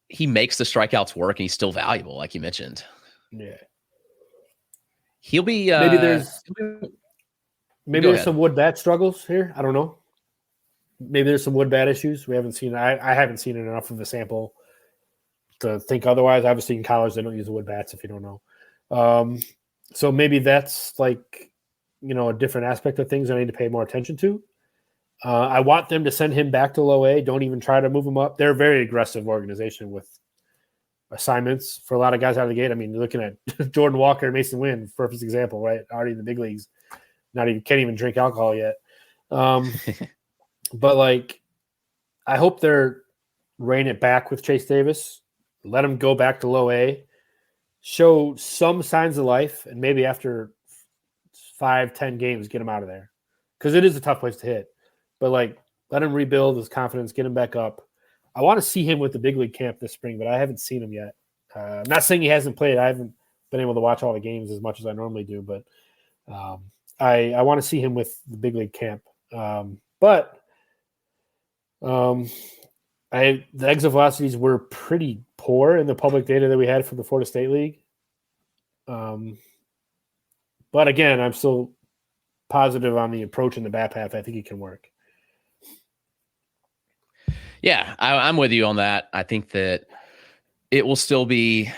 S4: he makes the strikeouts work, and he's still valuable, like you mentioned.
S5: Yeah.
S4: He'll be
S5: maybe there's some wood bat struggles here. I don't know. Maybe there's some wood bat issues. We haven't seen. I haven't seen enough of a sample to think otherwise. Obviously, in college they don't use the wood bats, if you don't know. So maybe that's like, a different aspect of things I need to pay more attention to. I want them to send him back to low A. Don't even try to move him up. They're a very aggressive organization with assignments for a lot of guys out of the gate. I mean, you're looking at Jordan Walker, Mason Wynn, perfect example, right? Already in the big leagues, can't even drink alcohol yet. But like, I hope they're reining it back with Chase Davis. Let him go back to low A, show some signs of life, and maybe after 5-10 games, get him out of there, because it is a tough place to hit. But like, let him rebuild his confidence, get him back up. I want to see him with the big league camp this spring, but I haven't seen him yet. I'm not saying he hasn't played. I haven't been able to watch all the games as much as I normally do, but I want to see him with the big league camp. But the exit velocities were pretty poor in the public data that we had from the Florida State League. But again, I'm still positive on the approach in the bat path. I think it can work.
S4: Yeah, I'm with you on that. I think that it will still be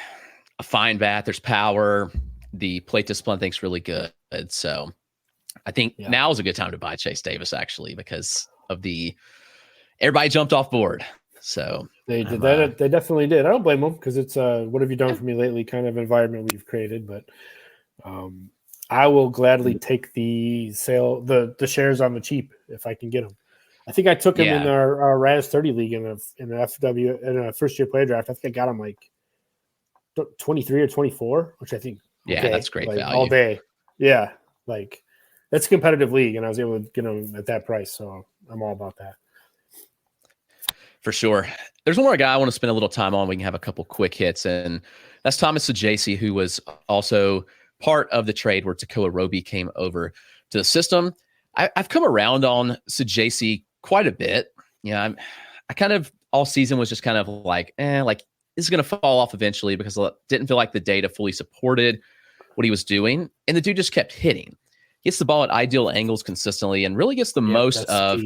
S4: a fine bat. There's power. The plate discipline, I think, is really good. So I think now is a good time to buy Chase Davis, actually, because of everybody jumped off board. So
S5: they did that. They definitely did. I don't blame them, because it's what have you done for me lately kind of environment we've created. But I will gladly take the shares on the cheap if I can get them. I think I took him in our Raz 30 league in the FW in a first year player draft. I think I got him like 23 or 24, which I think
S4: that's great value
S5: all day. Yeah, like that's a competitive league, and I was able to get him at that price, so I'm all about that.
S4: For sure. There's one more guy I want to spend a little time on. We can have a couple quick hits, and that's Thomas Saggese, who was also part of the trade where Tekoa Roby came over to the system. I've come around on Saggese quite a bit. I kind of all season was just kind of like this is going to fall off eventually, because I didn't feel like the data fully supported what he was doing. And the dude just kept hitting. He gets the ball at ideal angles consistently and really gets the most of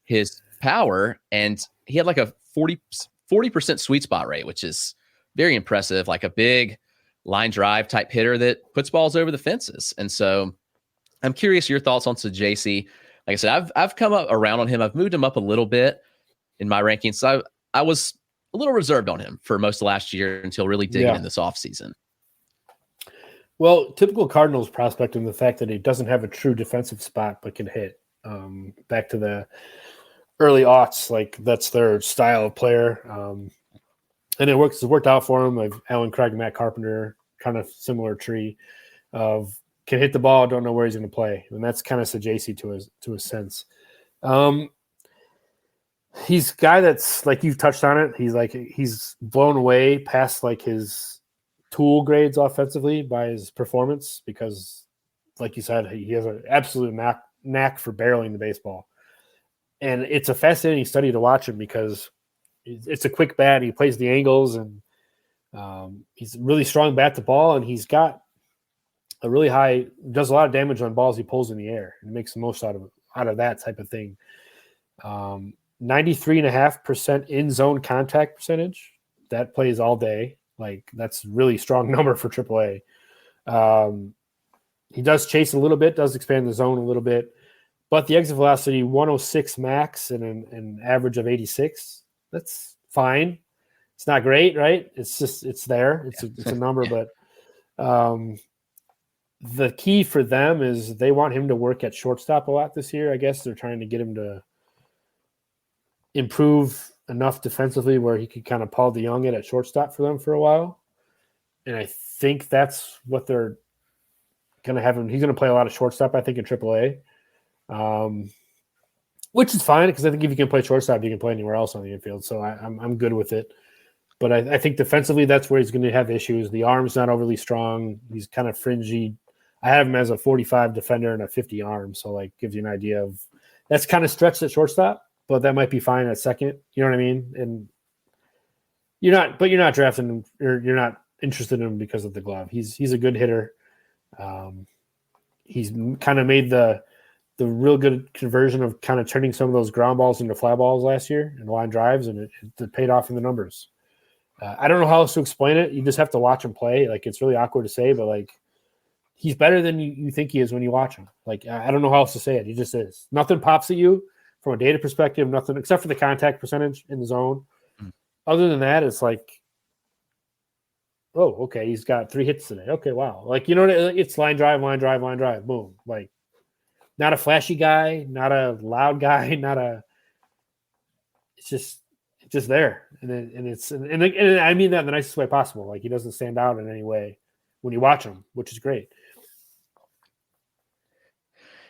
S4: his power. And he had like a 40% sweet spot rate, which is very impressive, like a big line drive type hitter that puts balls over the fences. And so I'm curious your thoughts on Saggese. Like I said, I've come around on him. I've moved him up a little bit in my rankings. So I was a little reserved on him for most of last year until really digging in this offseason.
S5: Well, typical Cardinals prospect in the fact that he doesn't have a true defensive spot but can hit. Back to the early aughts, like that's their style of player. And it's worked out for him. Like Alan Craig, Matt Carpenter, kind of similar tree of can hit the ball, don't know where he's going to play. And that's kind of Saggese to his sense. He's a guy that's like, you've touched on it. He's blown away past like his tool grades offensively by his performance, because like you said, he has an absolute knack for barreling the baseball. And it's a fascinating study to watch him, because it's a quick bat. He plays the angles, and he's a really strong bat to ball, and he's got does a lot of damage on balls he pulls in the air and makes the most out of that type of thing. 93.5% in zone contact percentage. That plays all day. Like, that's really strong number for AAA. He does chase a little bit, does expand the zone a little bit, but the exit velocity 106 max and an average of 86. That's fine. It's not great, right? It's there. It's a number, but the key for them is they want him to work at shortstop a lot this year. I guess they're trying to get him to improve enough defensively where he could kind of Paul DeYoung it at shortstop for them for a while. And I think that's what they're going to have him. He's going to play a lot of shortstop, I think, in AAA, which is fine because I think if you can play shortstop, you can play anywhere else on the infield. So I'm good with it. But I think defensively, that's where he's going to have issues. The arm's not overly strong. He's kind of fringy. I have him as a 45 defender and a 50 arm. So, like, gives you an idea of that's kind of stretched at shortstop, but that might be fine at second. You know what I mean? And you're not drafting him, or you're not interested in him because of the glove. He's a good hitter. He's kind of made the real good conversion of kind of turning some of those ground balls into fly balls last year and line drives, and it paid off in the numbers. I don't know how else to explain it. You just have to watch him play. Like, it's really awkward to say, but like, he's better than you think he is when you watch him. Like, I don't know how else to say it. He just is. Nothing pops at you from a data perspective, nothing except for the contact percentage in the zone. Other than that, it's like, oh, okay, he's got 3 hits today. Okay, wow. Like, you know, it's line drive, boom. Like, not a flashy guy, not a loud guy, it's just there. And I mean that in the nicest way possible. Like, he doesn't stand out in any way when you watch him, which is great.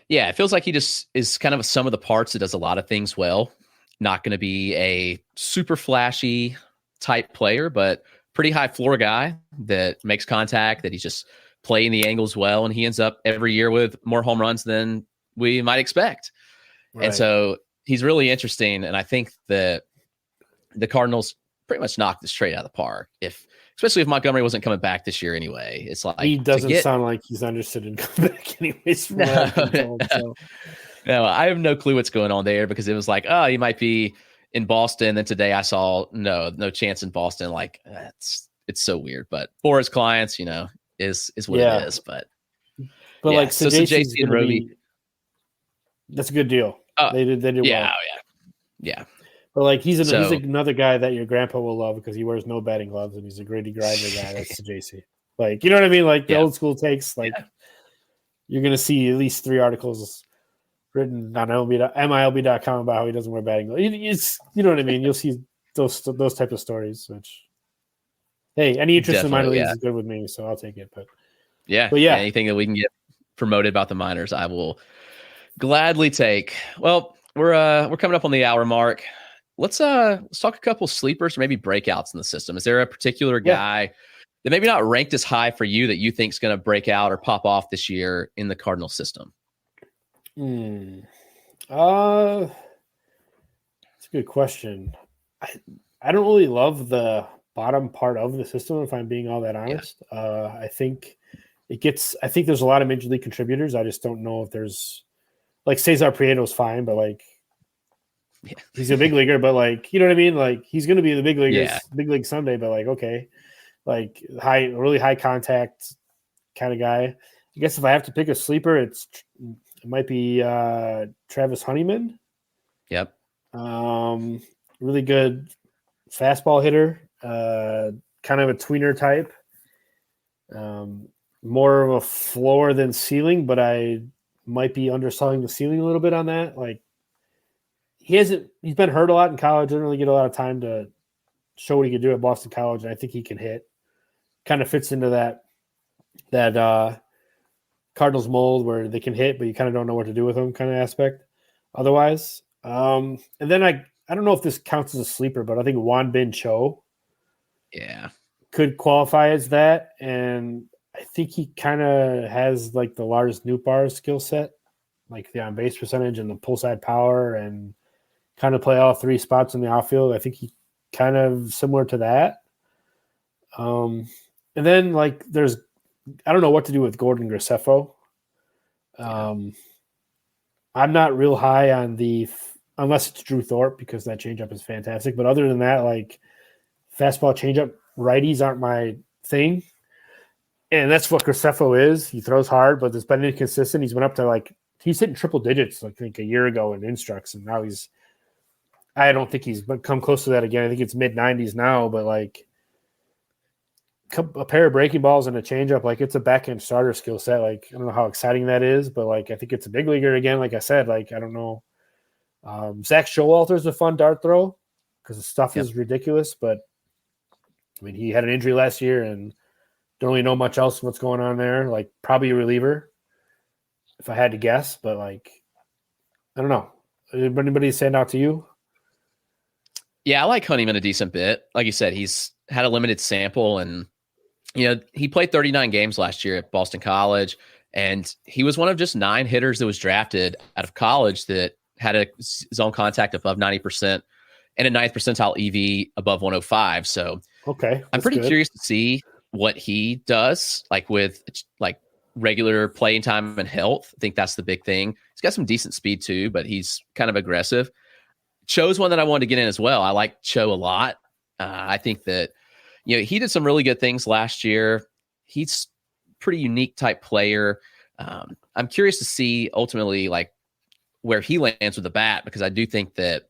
S4: Yeah, it feels like he just is kind of a sum of the parts that does a lot of things well. Not going to be a super flashy type player, but pretty high floor guy that makes contact, that he's just playing the angles well, and he ends up every year with more home runs than we might expect. Right. And so he's really interesting, and I think that the Cardinals pretty much knocked this trade out of the park. Especially if Montgomery wasn't coming back this year anyway. It's like,
S5: he doesn't sound like he's interested in coming back anyways.
S4: No, I have no clue what's going on there, because it was like, oh, he might be in Boston. Then today I saw no chance in Boston. Like, it's so weird. But for his clients, you know, is what it is. But yeah.
S5: Like,
S4: so JC and Roby,
S5: that's a good deal. They did well.
S4: Yeah.
S5: But like, he's another guy that your grandpa will love because he wears no batting gloves and he's a Grady Grinder guy. That's the JC. Like, you know what I mean? Like, the old school takes. Like, you're gonna see at least 3 articles written on MILB.com about how he doesn't wear batting gloves. You know what I mean? You'll see those type of stories. Which, hey, any interest in minor leagues is good with me, so I'll take it. But anything that we can get promoted about the minors, I will gladly take. Well, we're coming up on the hour mark. Let's talk a couple sleepers or maybe breakouts in the system. Is there a particular guy that maybe not ranked as high for you that you think is going to break out or pop off this year in the Cardinal system? That's a good question. I don't really love the bottom part of the system, if I'm being all that honest. I think there's a lot of major league contributors. I just don't know if there's, like, Cesar Prieto's fine, but like, he's a big leaguer, but like, you know what I mean? Like, he's going to be the big big league someday, but like, okay, like, really high contact kind of guy. I guess if I have to pick a sleeper, it might be Travis Honeyman. Yep. Really good fastball hitter, kind of a tweener type. More of a floor than ceiling, but I might be underselling the ceiling a little bit on that. Like, he's been hurt a lot in college. Didn't really get a lot of time to show what he could do at Boston College, and I think he can hit. Kind of fits into that Cardinals mold where they can hit, but you kind of don't know what to do with them kind of aspect. Otherwise, and then I don't know if this counts as a sleeper, but I think Juan Bin Cho, could qualify as that, and I think he kind of has like the Lars Nootbaar skill set, like the on base percentage and the pull side power, and kind of play all 3 spots in the outfield. I think he kind of similar to that. And then, like, there's I don't know what to do with Gordon Graceffo. I'm not real high on unless it's Drew Thorpe, because that changeup is fantastic. But other than that, like fastball changeup righties aren't my thing. And that's what Graceffo is. He throws hard, but it's been inconsistent. He's been up to he's hitting triple digits, I think, a year ago in instructs. And now I don't think he's come close to that again. I think it's mid 90s now, but a pair of breaking balls and a changeup, it's a back end starter skill set. I don't know how exciting that is, but I think it's a big leaguer again. Like I said, I don't know. Zach Showalter is a fun dart throw because the stuff is ridiculous, but I mean, he had an injury last year and don't really know much else what's going on there. Probably a reliever, if I had to guess, but I don't know. Anybody stand out to you?
S4: Yeah, I like Honeyman a decent bit. Like you said, he's had a limited sample, and he played 39 games last year at Boston College, and he was one of just 9 hitters that was drafted out of college that had a zone contact above 90% and a 9th percentile EV above 105. So
S5: okay,
S4: I'm pretty curious to see what he does, with regular playing time and health. I think that's the big thing. He's got some decent speed too, but he's kind of aggressive. Cho's one that I wanted to get in as well. I like Cho a lot. I think that he did some really good things last year. He's a pretty unique type player. I'm curious to see ultimately where he lands with the bat, because I do think that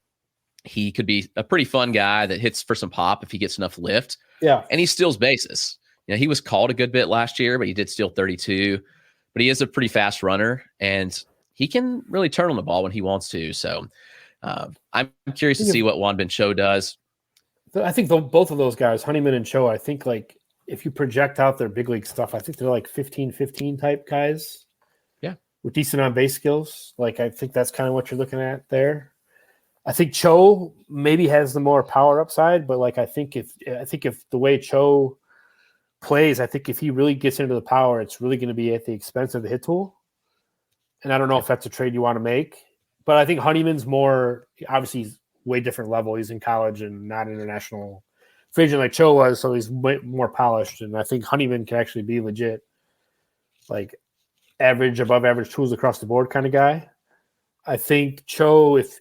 S4: he could be a pretty fun guy that hits for some pop if he gets enough lift.
S5: Yeah.
S4: And he steals bases. He was called a good bit last year, but he did steal 32. But he is a pretty fast runner, and he can really turn on the ball when he wants to. So I'm curious to see what Wanbin Cho does.
S5: I think both of those guys, Honeyman and Cho, I think if you project out their big league stuff, I think they're 15-15 type guys.
S4: Yeah. With
S5: decent on base skills. I think that's kind of what you're looking at there. I think Cho maybe has the more power upside, but I think if the way Cho plays, I think if he really gets into the power, it's really going to be at the expense of the hit tool. And I don't know if that's a trade you want to make, but I think Honeyman's more, obviously he's way different level. He's in college and not international free agent like Cho was, so he's way more polished. And I think Honeyman can actually be legit, average, above average tools across the board kind of guy. I think Cho, if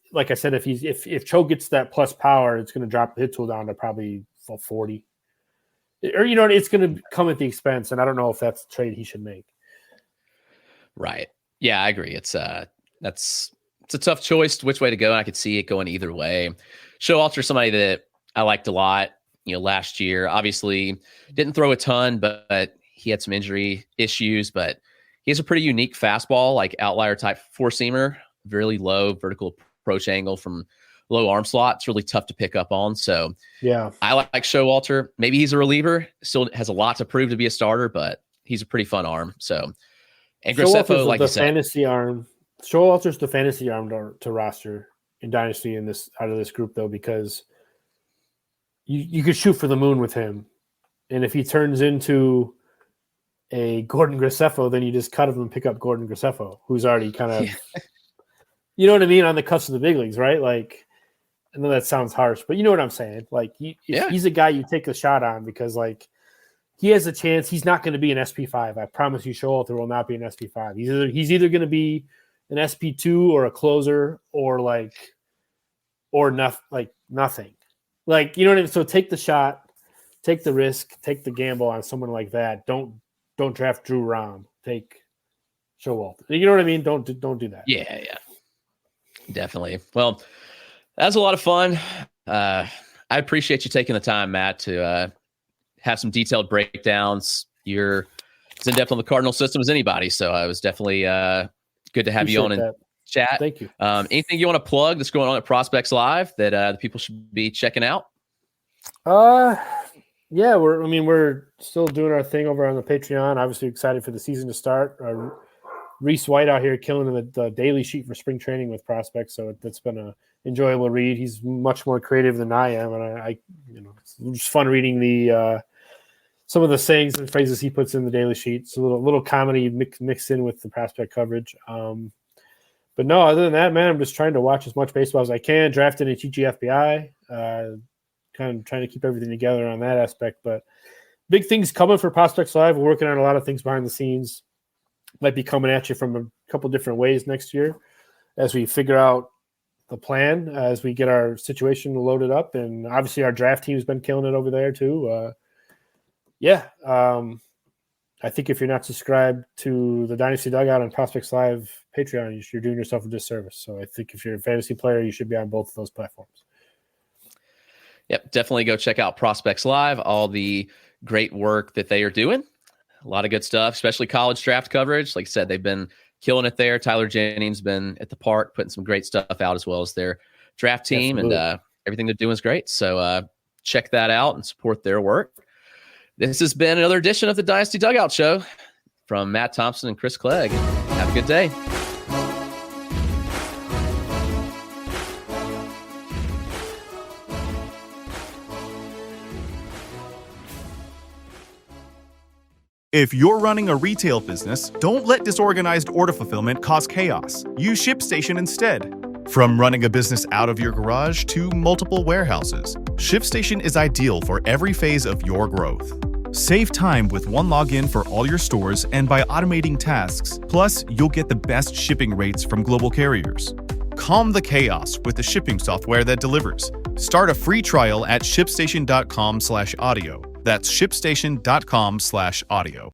S5: Cho gets that plus power, it's going to drop the hit tool down to probably 40. Or, it's going to come at the expense, and I don't know if that's a trade he should make.
S4: Right. Yeah, I agree. It's a tough choice which way to go, and I could see it going either way. Showalter, somebody that I liked a lot, last year. Obviously, didn't throw a ton, but he had some injury issues. But he has a pretty unique fastball, outlier type four-seamer, really low vertical approach angle from low arm slot. It's really tough to pick up on. So
S5: yeah,
S4: I like Showalter. Maybe he's a reliever. Still has a lot to prove to be a starter, but he's a pretty fun arm. So, and Graceffo, like you said,
S5: fantasy arm. Showalter's the fantasy arm to roster in Dynasty out of this group, though, because you could shoot for the moon with him. And if he turns into a Gordon Graceffo, then you just cut him and pick up Gordon Graceffo, who's already kind of, you know what I mean, on the cusp of the big leagues, right? I know that sounds harsh, but you know what I'm saying? He's a guy you take a shot on because, he has a chance. He's not going to be an SP5. I promise you, Showalter will not be an SP5. He's either going to be an SP2 or a closer or nothing. You know what I mean? So take the shot, take the risk, take the gamble on someone like that. Don't draft Drew Rom. Take Showalter. You know what I mean? Don't do that.
S4: Yeah. Definitely. Well, that was a lot of fun. I appreciate you taking the time, Matt, to have some detailed breakdowns. You're as in depth on the Cardinal system as anybody, so it was definitely good to have you on and chat.
S5: Thank you.
S4: Anything you want to plug that's going on at Prospects Live that the people should be checking out?
S5: Yeah, we're still doing our thing over on the Patreon. Obviously excited for the season to start. Reese White out here killing the daily sheet for spring training with Prospects, so that's been a enjoyable read. He's much more creative than I am, and I it's just fun reading the some of the sayings and phrases he puts in the daily sheet. It's a little comedy mixed in with the prospect coverage. But no, other than that, man, I'm just trying to watch as much baseball as I can. Drafting a TGFBI, kind of trying to keep everything together on that aspect. But big things coming for Prospects Live. We're working on a lot of things behind the scenes. Might be coming at you from a couple different ways next year as we figure out the plan, as we get our situation loaded up. And obviously our draft team's been killing it over there too. I think if you're not subscribed to the Dynasty Dugout and Prospects Live Patreon, you're doing yourself a disservice. So I think if you're a fantasy player, you should be on both of those platforms.
S4: Yep, definitely go check out Prospects Live, all the great work that they are doing. A lot of good stuff, especially college draft coverage. Like I said, they've been killing it there. Tyler Jennings been at the park putting some great stuff out, as well as their draft team. Absolutely. And everything they're doing is great. So check that out and support their work. This has been another edition of the Dynasty Dugout Show from Matt Thompson and Chris Clegg. Have a good day.
S6: If you're running a retail business, don't let disorganized order fulfillment cause chaos. Use ShipStation instead. From running a business out of your garage to multiple warehouses, ShipStation is ideal for every phase of your growth. Save time with one login for all your stores and by automating tasks. Plus, you'll get the best shipping rates from global carriers. Calm the chaos with the shipping software that delivers. Start a free trial at shipstation.com/audio. That's shipstation.com/audio.